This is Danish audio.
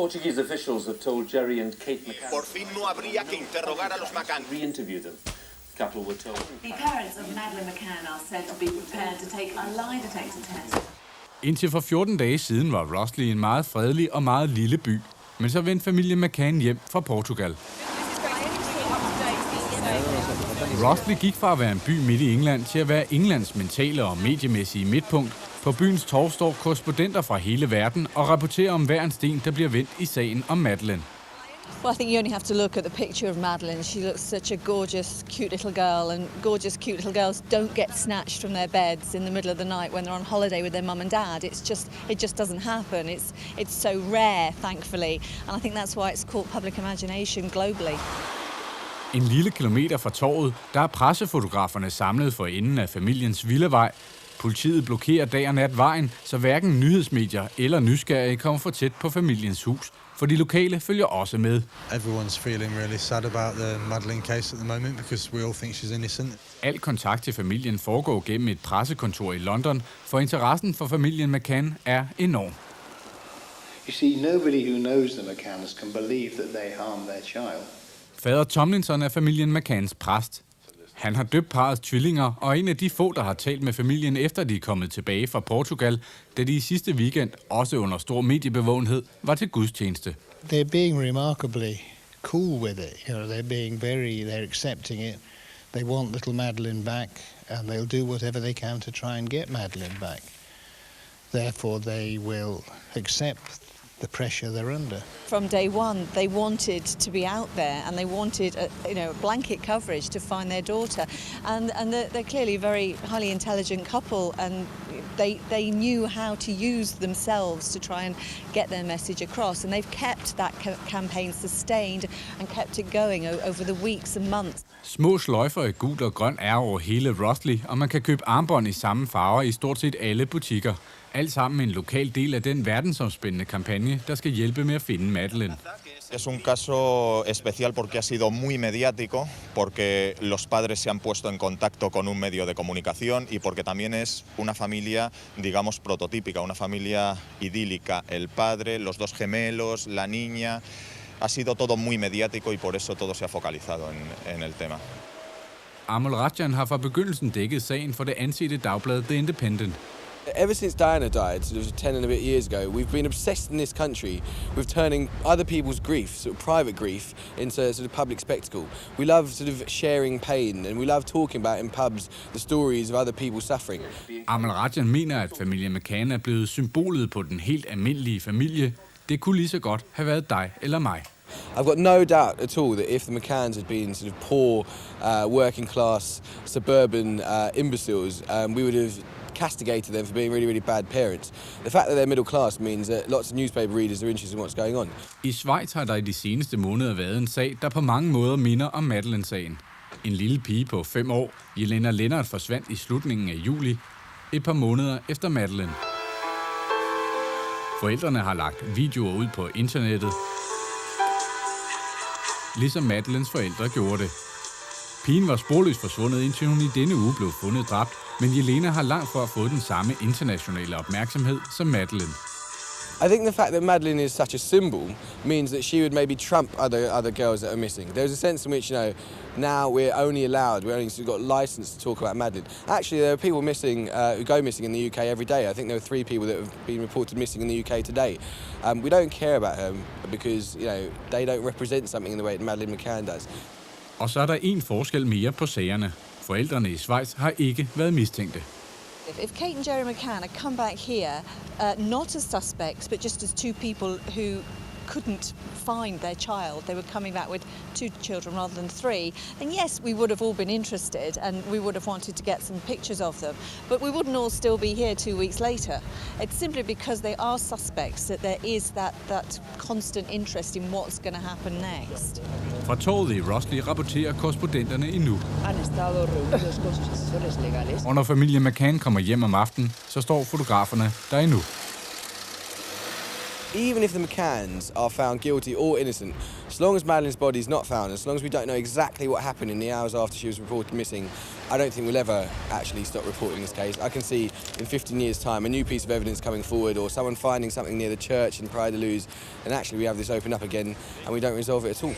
Portuguese officials have told Jerry and Kate McCann. Por fin no habría que interrogar a los McCann. Re-interview them. The couple were told. The parents of Madeleine McCann are said to be prepared to take a lie detector test. Indtil for 14 dage siden var Rossley en meget fredelig og meget lille by. Men så vendte familien McCann hjem fra Portugal. Rossley gik fra at være en by midt i England til at være Englands mentale og mediemæssige midtpunkt. På byens torv står korrespondenter fra hele verden og rapporterer om hver en sten, der bliver vendt i sagen om Madeleine. Well, I think you only have to look at the picture of Madeleine. She looks such a gorgeous, cute little girl, and gorgeous, cute little girls don't get snatched from their beds in the middle of the night when they're on holiday with their mum and dad. It just doesn't happen. It's so rare, thankfully, and I think that's why it's caught public imagination globally. En lille kilometer fra torvet, der er pressefotograferne samlet for enden af familiens villavej. Politiet blokerer dag og nat vejen, så hverken nyhedsmedier eller nysgerrige kommer for tæt på familiens hus. For de lokale følger også med. Everyone's feeling really sad about the Madeleine case at the moment because we all think she's innocent. Al kontakt til familien foregår gennem et pressekontor i London, for interessen for familien McCann er enorm. You see, nobody who knows the McCanns can believe that they harmed their child. Fader Tomlinson er familien McCanns præst. Han har døbt parrets tvillinger, og en af de få, der har talt med familien efter de er kommet tilbage fra Portugal, da de i sidste weekend, også under stor mediebevågenhed, var til gudstjeneste. They're being remarkably cool with it. You know, they're accepting it. They want little Madeleine back, and they'll do whatever they can to try and get Madeleine back. Therefore, they will accept the pressure they're under. From day one, they wanted to be out there, and they wanted a blanket coverage to find their daughter. And they're clearly a very highly intelligent couple, and they knew how to use themselves to try and get their message across. And they've kept that campaign sustained and kept it going over the weeks and months. Små sløjfer i gul og grøn er over hele Rossley, og man kan købe armbånd i samme farver i stort set alle butikker. Alt sammen en lokal del af den verdensomspændende kampagne, der skal hjælpe med at finde Madeleine. Es un caso especial porque ha sido muy mediático, porque los padres se han puesto en contacto con un medio de comunicación y porque también es una familia, digamos, prototípica, una familia idílica. El padre, los dos gemelos, la niña. Ha sido todo muy mediático y por eso todo se ha focalizado en el tema. Amol Rajan har fra begyndelsen dækket sagen for det ansete dagblad The Independent. Ever since Diana died, sort of 10 and a bit years ago, we've been obsessed in this country with turning other people's grief, sort of private grief, into sort of public spectacle. We love sort of sharing pain, and we love talking about in pubs the stories of other people suffering. Amol Rajan mener, at familien McCann er blevet symbolet på den helt almindelige familie. Det kunne lige så godt have været dig eller mig. I've got no doubt at all that if the McCanns had been sort of poor, working class, suburban imbeciles, we would have castigated them for being really, really bad parents. The fact that they're middle class means that lots of newspaper readers are interested in what's going on. I Schweiz har der i de seneste måneder været en sag, der på mange måder minder om Madeleine-sagen. En lille pige på 5 år, Jelena Lennart, forsvandt i slutningen af juli, et par måneder efter Madeleine. Forældrene har lagt videoer ud på internettet, ligesom Madeleines forældre gjorde det. Pigen var sporløst forsvundet, indtil hun i denne uge blev fundet dræbt, men Jelena har langt fra fået den samme internationale opmærksomhed som Madeleine. I think the fact that Madeleine is such a symbol means that she would maybe trump other girls that are missing. There's a sense in which, now we're only got license to talk about Madeleine. Actually, there are people missing who go missing in the UK every day. I think there are 3 people that have been reported missing in the UK today. We don't care about her because, they don't represent something in the way that Madeleine McCann does. Og så er der en forskel mere på sagerne. Forældrene i Schweiz har ikke været mistænkte. If Kate and Jerry McCann had come back here, not as suspects, but just as 2 people who couldn't find their child, they were coming back with 2 children rather than 3, then yes, we would have all been interested and we would have wanted to get some pictures of them. But we wouldn't all still be here 2 weeks later. It's simply because they are suspects that there is that constant interest in what's going to happen next. Fra torvet i Rossley rapporterer korrespondenterne endnu. Og når familien McCann kommer hjem om aftenen, så står fotograferne der endnu. even if the McCanns are found guilty or innocent, as long as Madeline's body is not found, as long as we don't know exactly what happened in the hours after she was reported missing, I don't think we'll ever actually stop reporting this case. I can see in 15 years' time a new piece of evidence coming forward, or someone finding something near the church in Praia da Luz, and actually we have this open up again and we don't resolve it at all.